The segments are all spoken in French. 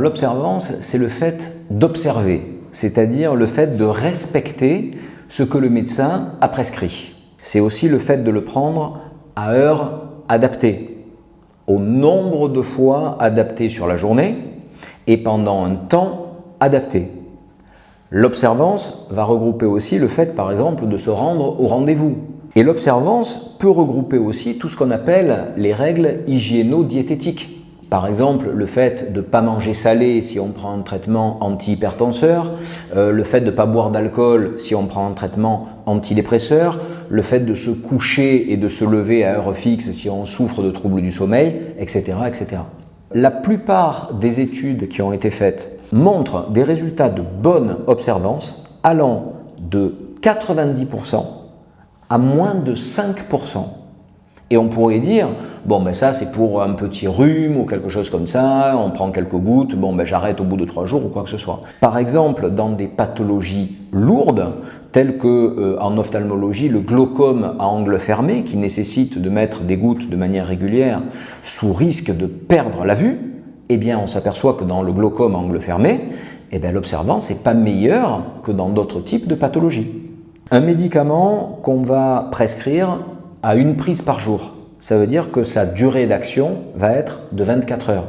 l'observance, c'est le fait d'observer, c'est-à-dire le fait de respecter ce que le médecin a prescrit. C'est aussi le fait de le prendre à heure adaptée, au nombre de fois adapté sur la journée et pendant un temps adapté. L'observance va regrouper aussi le fait, par exemple, de se rendre au rendez-vous. Et l'observance peut regrouper aussi tout ce qu'on appelle les règles hygiéno-diététiques. Par exemple, le fait de ne pas manger salé si on prend un traitement antihypertenseur, le fait de ne pas boire d'alcool si on prend un traitement antidépresseur, le fait de se coucher et de se lever à heure fixe si on souffre de troubles du sommeil, etc., etc. La plupart des études qui ont été faites montrent des résultats de bonne observance allant de 90% à moins de 5%. Et on pourrait dire, bon ben ça c'est pour un petit rhume ou quelque chose comme ça, on prend quelques gouttes, bon ben j'arrête au bout de 3 jours ou quoi que ce soit. Par exemple, dans des pathologies lourdes, telles que en ophtalmologie, le glaucome à angle fermé, qui nécessite de mettre des gouttes de manière régulière sous risque de perdre la vue, eh bien on s'aperçoit que dans le glaucome à angle fermé, eh bien l'observance n'est pas meilleure que dans d'autres types de pathologies. Un médicament qu'on va prescrire à une prise par jour, ça veut dire que sa durée d'action va être de 24 heures.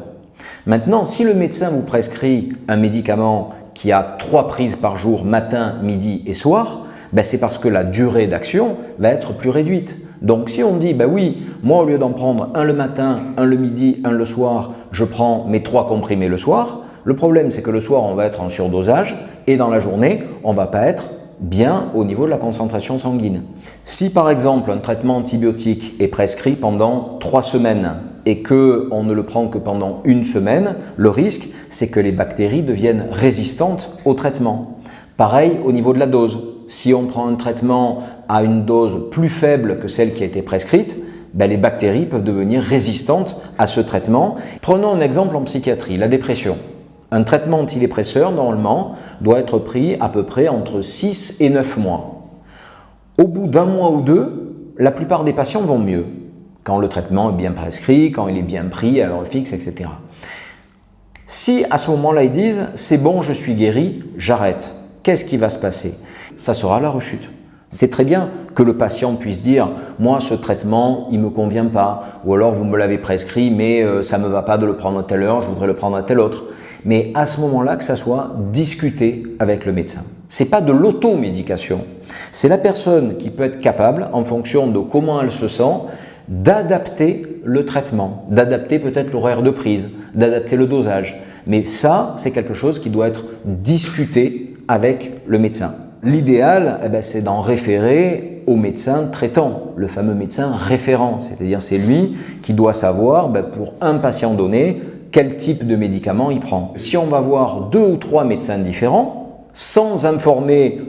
Maintenant, si le médecin vous prescrit un médicament qui a 3 prises par jour, matin, midi et soir, ben c'est parce que la durée d'action va être plus réduite. Donc si on dit, ben oui, moi au lieu d'en prendre un le matin, un le midi, un le soir, je prends mes 3 comprimés le soir, le problème c'est que le soir on va être en surdosage et dans la journée on ne va pas être bien au niveau de la concentration sanguine. Si par exemple un traitement antibiotique est prescrit pendant 3 semaines et qu'on ne le prend que pendant 1 semaine, le risque c'est que les bactéries deviennent résistantes au traitement. Pareil au niveau de la dose. Si on prend un traitement à une dose plus faible que celle qui a été prescrite, ben les bactéries peuvent devenir résistantes à ce traitement. Prenons un exemple en psychiatrie, la dépression. Un traitement antidépresseur, normalement, doit être pris à peu près entre 6 et 9 mois. Au bout d'1 mois ou 2, la plupart des patients vont mieux, quand le traitement est bien prescrit, quand il est bien pris à heure fixe, etc. Si à ce moment-là ils disent « c'est bon, je suis guéri, j'arrête », qu'est-ce qui va se passer? Ça sera la rechute. C'est très bien que le patient puisse dire « moi ce traitement il ne me convient pas » ou alors « vous me l'avez prescrit mais ça ne me va pas de le prendre à telle heure, je voudrais le prendre à telle autre ». Mais à ce moment-là, que ça soit discuté avec le médecin. Ce n'est pas de l'automédication. C'est la personne qui peut être capable, en fonction de comment elle se sent, d'adapter le traitement, d'adapter peut-être l'horaire de prise, d'adapter le dosage. Mais ça, c'est quelque chose qui doit être discuté avec le médecin. L'idéal, c'est d'en référer au médecin traitant, le fameux médecin référent. C'est-à-dire c'est lui qui doit savoir, pour un patient donné, quel type de médicament il prend. Si on va voir 2 ou 3 médecins différents, sans informer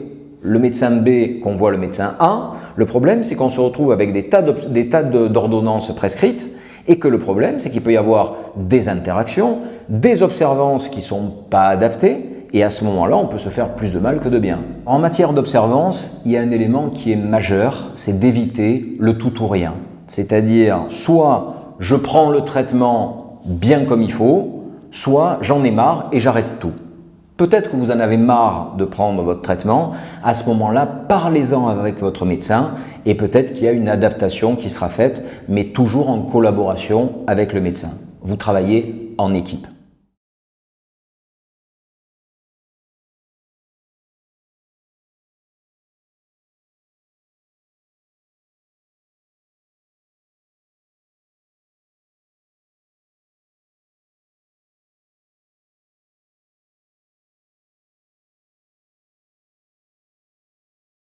le médecin B qu'on voit le médecin A, le problème c'est qu'on se retrouve avec des tas d'ordonnances prescrites et que le problème c'est qu'il peut y avoir des interactions, des observances qui ne sont pas adaptées et à ce moment-là on peut se faire plus de mal que de bien. En matière d'observance, il y a un élément qui est majeur, c'est d'éviter le tout ou rien. C'est-à-dire soit je prends le traitement bien comme il faut, soit j'en ai marre et j'arrête tout. Peut-être que vous en avez marre de prendre votre traitement, à ce moment-là, parlez-en avec votre médecin et peut-être qu'il y a une adaptation qui sera faite, mais toujours en collaboration avec le médecin. Vous travaillez en équipe.